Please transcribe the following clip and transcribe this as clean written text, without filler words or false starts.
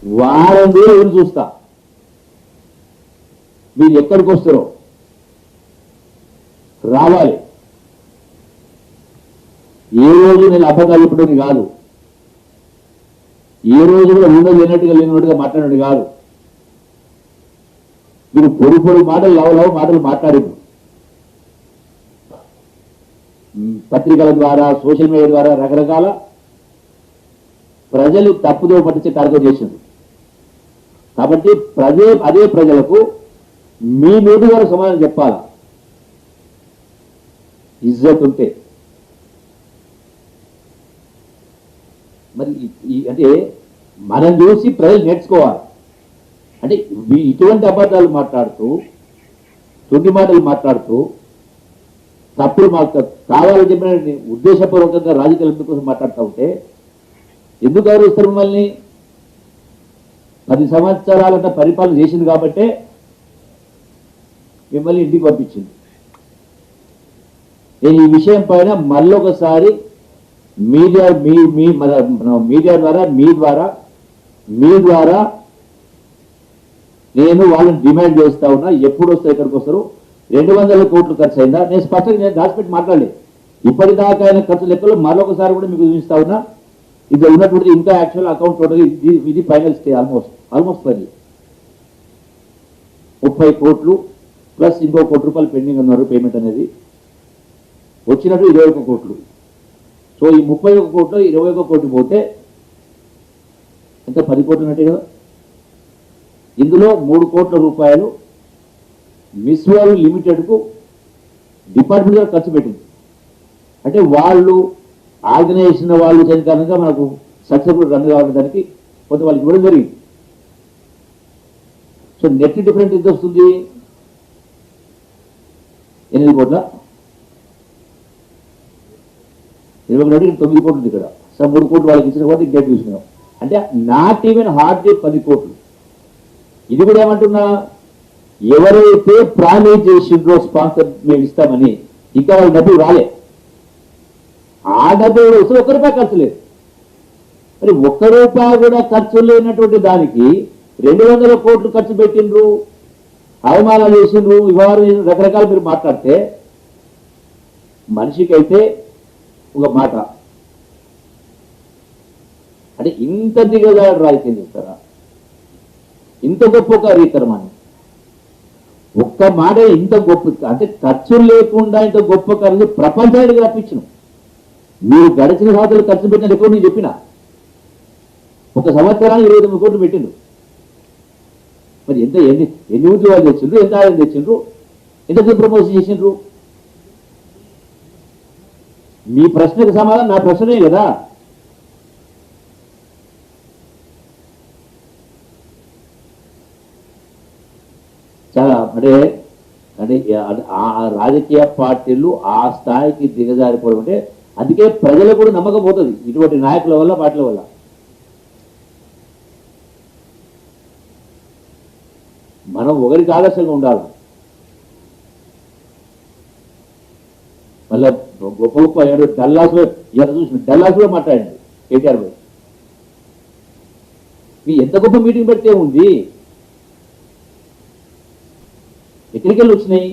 వారం రోజులు చూస్తా మీరు ఎక్కడికి వస్తారో రావాలి. ఏ రోజు నేను అబద్ధాలు చెప్పడం కాదు, ఏ రోజు కూడా ఉండదు లేనట్టుగా మాట్లాడడం కాదు. మీరు పొడి మాటలు లవ మాటలు మాట్లాడారు పత్రికల ద్వారా సోషల్ మీడియా ద్వారా రకరకాల ప్రజలు తప్పుదో పట్టించే కార్యక్రమం చేసింది. కాబట్టి అదే ప్రజలకు మీ నోటి ద్వారా సమాధానం చెప్పాలా ఇజ్జత్ ఉంటే. మరి అంటే మనం చూసి ప్రజలు నేర్చుకోవాలి. అంటే ఇటువంటి అబద్ధాలు మాట్లాడుతూ తొండి మాటలు మాట్లాడుతూ తప్పుడు కావాలని చెప్పిన ఉద్దేశపూర్వకంగా రాజకీయాల కోసం మాట్లాడుతూ ఉంటే ఎందుకు గౌరవిస్తారు మిమ్మల్ని? 10 సంవత్సరాలంట పరిపాలన చేసింది కాబట్టే మిమ్మల్ని ఇంటికి పంపించింది. నేను ఈ విషయం పైన మళ్ళొకసారి మీడియా ద్వారా మీ ద్వారా నేను వాళ్ళని డిమాండ్ చేస్తా ఉన్నా. ఎప్పుడు వస్తారు, ఎక్కడికి వస్తారు? 200 కోట్లు ఖర్చు అయిందా? నేను స్పష్టంగా నేను దాచిపెట్టి మాట్లాడలేదు. ఇప్పటిదాకా అయిన ఖర్చు లెక్కలు మరొకసారి కూడా మీకు చూపిస్తా ఉన్నా. ఇది ఉన్నటువంటి ఇంకా యాక్చువల్ అకౌంట్ టోటల్ ఇది ఫైనల్ స్టే ఆల్మోస్ట్ 30 కోట్లు ప్లస్ ఇంకో ₹1 కోటి పెండింగ్ ఉన్నారు పేమెంట్ అనేది. వచ్చినట్టు 21 కోట్లు. సో ఈ 31 కోట్లు 21 కోట్లు పోతే ఎంత? 10 కోట్లు ఉన్నట్టే కదా. ఇందులో ₹3 కోట్ల మిస్ వరల్డ్ లిమిటెడ్కు డిపార్ట్మెంట్ ఖర్చు పెట్టింది. అంటే వాళ్ళు ఆర్గనైజేషన్ వాళ్ళు చేయని కారణంగా మనకు సక్సెస్ఫుల్ రన్ కావాలని దానికి కొంత వాళ్ళకి ఇవ్వడం జరిగింది. సో నెట్ డిఫరెంట్ ఎంత వస్తుంది? 8 కోట్ల 21 9 కోట్లు ఇక్కడ. సో 3 కోట్లు వాళ్ళకి ఇచ్చిన కూడా ఇంకా చూసినాం. అంటే నాట్ ఈవెన్ హార్డ్ 10 కోట్లు. ఇది కూడా ఏమంటున్నా, ఎవరైతే ప్రామిస్ చేసిండ్రో స్పాన్సర్ మేము ఇస్తామని ఇంకా వాళ్ళ డబ్బులు రాలే. ఆ డబ్బులు వస్తే ₹1 ఖర్చు లేదు. మరి ₹1 కూడా ఖర్చు లేనటువంటి దానికి 200 కోట్లు ఖర్చు పెట్టిండ్రు, అవమానాలు చేసిండ్రు, ఇవారు రకరకాలు మీరు మాట్లాడితే మనిషికైతే ఒక మాట అంటే ఇంత దిగజాడు రాజకీయం చేస్తారా? ఇంత గొప్ప కార్యక్రమాన్ని ఒక్క మాట ఇంత గొప్ప అంటే ఖర్చు లేకుండా ఇంత గొప్ప కార్యం ప్రపంచానికి రప్పించిన మీరు గడిచిన సంవత్సరాలు ఖర్చు పెట్టిన ఎక్కువ నేను చెప్పిన 1 సంవత్సరానికి 29 కోట్లు పెట్టిండ్రు. మరి ఎన్ని ఉద్యోగాలు తెచ్చిండ్రు, ఎంత ఆదాయం తెచ్చిండ్రు, ఎంత ప్రమోషన్ చేసిండ్రు? మీ ప్రశ్నకు సమాధానం నా ప్రశ్నే కదా. చాలా అంటే ఆ రాజకీయ పార్టీలు ఆ స్థాయికి దిగజారిపోవడం అంటే అందుకే ప్రజలకు కూడా నమ్మకం పోతుంది ఇటువంటి నాయకుల వల్ల, పార్టీల వల్ల. మనం ఒకరికి ఆదర్శంగా ఉండాలి. మళ్ళీ గొప్ప డల్లాస్లో చూసిన డల్లాస్లో మాట్లాడండి కేటీఆర్ భాయ్. మీ ఎంత గొప్ప మీటింగ్ పెడితే ఉంది, ఎక్కడికి వెళ్ళి వచ్చినాయి?